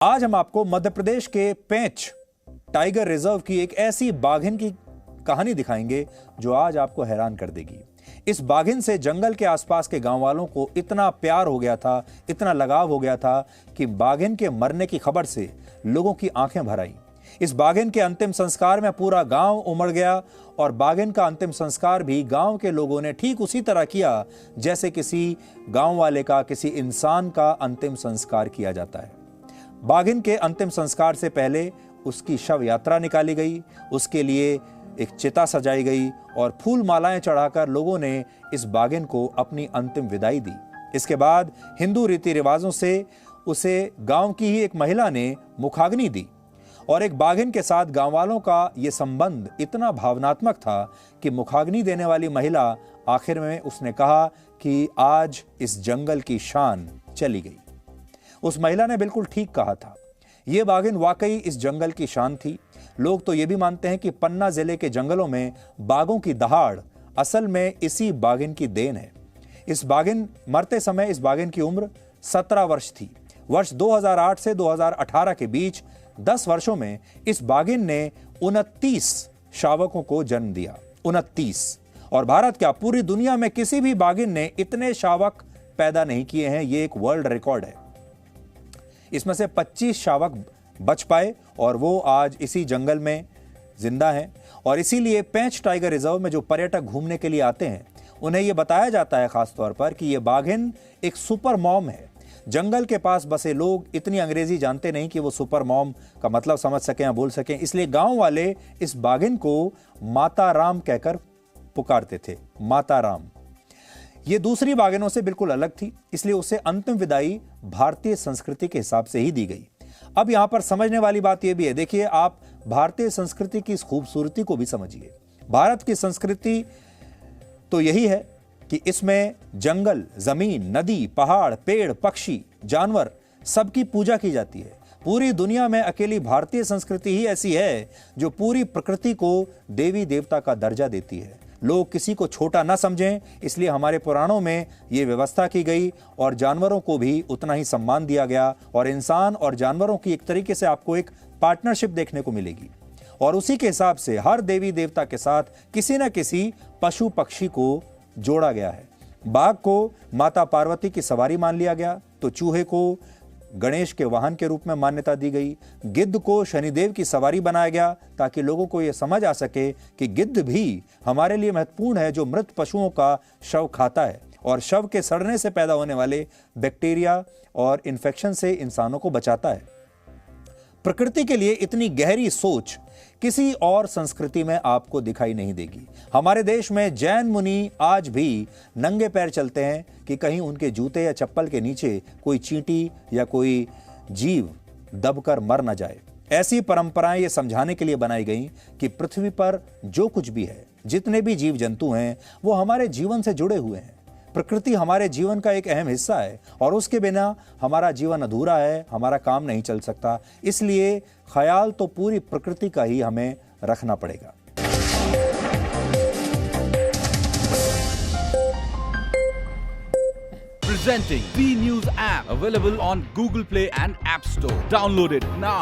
आज हम आपको मध्य प्रदेश के पेंच टाइगर रिजर्व की एक ऐसी बाघिन की कहानी दिखाएंगे जो आज आपको हैरान कर देगी। इस बाघिन से जंगल के आसपास के गांव वालों को इतना प्यार हो गया था, इतना लगाव हो गया था कि बाघिन के मरने की खबर से लोगों की आंखें भर आईं। इस बाघिन के अंतिम संस्कार में पूरा गांव उमड़ गया और बाघिन का अंतिम संस्कार भी गांव के लोगों ने ठीक उसी तरह किया जैसे किसी गांव वाले का, किसी इंसान का अंतिम संस्कार किया जाता है। बाघिन के अंतिम संस्कार से पहले उसकी शव यात्रा निकाली गई, उसके लिए एक चिता सजाई गई और फूल मालाएं चढ़ाकर लोगों ने इस बाघिन को अपनी अंतिम विदाई दी। इसके बाद हिंदू रीति रिवाजों से उसे गांव की ही एक महिला ने मुखाग्नि दी और एक बाघिन के साथ गांव वालों का यह संबंध इतना भावनात्मक था कि मुखाग्नि देने वाली महिला आखिर में उसने कहा कि आज इस जंगल की शान चली गई। उस महिला ने बिल्कुल ठीक कहा था। यह बाघिन वाकई इस जंगल की शान थी। लोग तो यह भी मानते हैं कि पन्ना जिले के जंगलों में बाघों की दहाड़ असल में इसी बाघिन की देन है। इस बाघिन मरते समय इस बाघिन की उम्र 17 वर्ष थी। वर्ष 2008 से 2018 के बीच 10 वर्षों में इस बाघिन ने 29 शावकों को जन्म दिया। 29। और भारत क्या, पूरी दुनिया में किसी भी बाघिन ने इतने शावक पैदा नहीं किए हैं। यह एक वर्ल्ड रिकॉर्ड है। इसमें से 25 शावक बच पाए और वो आज इसी जंगल में जिंदा हैं। और इसीलिए पेंच टाइगर रिजर्व में जो पर्यटक घूमने के लिए आते हैं उन्हें यह बताया जाता है खास तौर पर कि यह बाघिन एक सुपर मॉम है। जंगल के पास बसे लोग इतनी अंग्रेजी जानते नहीं कि वो सुपर मॉम का मतलब समझ सकें या बोल सकें, इसलिए गांव वाले इस बाघिन को माता राम कहकर पुकारते थे। माता राम। ये दूसरी बाघिनों से बिल्कुल अलग थी, इसलिए उसे अंतिम विदाई भारतीय संस्कृति के हिसाब से ही दी गई। अब यहां पर समझने वाली बात यह भी है, देखिए आप भारतीय संस्कृति की इस खूबसूरती को भी समझिए। भारत की संस्कृति तो यही है कि इसमें जंगल, जमीन, नदी, पहाड़, पेड़, पक्षी, जानवर सबकी पूजा की जाती है। पूरी दुनिया में अकेली भारतीय संस्कृति ही ऐसी है जो पूरी प्रकृति को देवी देवता का दर्जा देती है। लोग किसी को छोटा ना समझें, इसलिए हमारे पुराणों में यह व्यवस्था की गई और जानवरों को भी उतना ही सम्मान दिया गया और इंसान और जानवरों की एक तरीके से आपको एक पार्टनरशिप देखने को मिलेगी। और उसी के हिसाब से हर देवी देवता के साथ किसी न किसी पशु पक्षी को जोड़ा गया है। बाघ को माता पार्वती की सवारी मान लिया गया, तो चूहे को गणेश के वाहन के रूप में मान्यता दी गई। गिद्ध को शनिदेव की सवारी बनाया गया ताकि लोगों को यह समझ आ सके कि गिद्ध भी हमारे लिए महत्वपूर्ण है, जो मृत पशुओं का शव खाता है और शव के सड़ने से पैदा होने वाले बैक्टीरिया और इन्फेक्शन से इंसानों को बचाता है। प्रकृति के लिए इतनी गहरी सोच किसी और संस्कृति में आपको दिखाई नहीं देगी। हमारे देश में जैन मुनि आज भी नंगे पैर चलते हैं कि कहीं उनके जूते या चप्पल के नीचे कोई चींटी या कोई जीव दबकर मर न जाए। ऐसी परंपराएं ये समझाने के लिए बनाई गई कि पृथ्वी पर जो कुछ भी है, जितने भी जीव जंतु हैं, वो हमारे जीवन से जुड़े हुए हैं। प्रकृति हमारे जीवन का एक अहम हिस्सा है और उसके बिना हमारा जीवन अधूरा है, हमारा काम नहीं चल सकता। इसलिए ख्याल तो पूरी प्रकृति का ही हमें रखना पड़ेगा। Presenting B News app, available on Google Play and App Store. Download it now.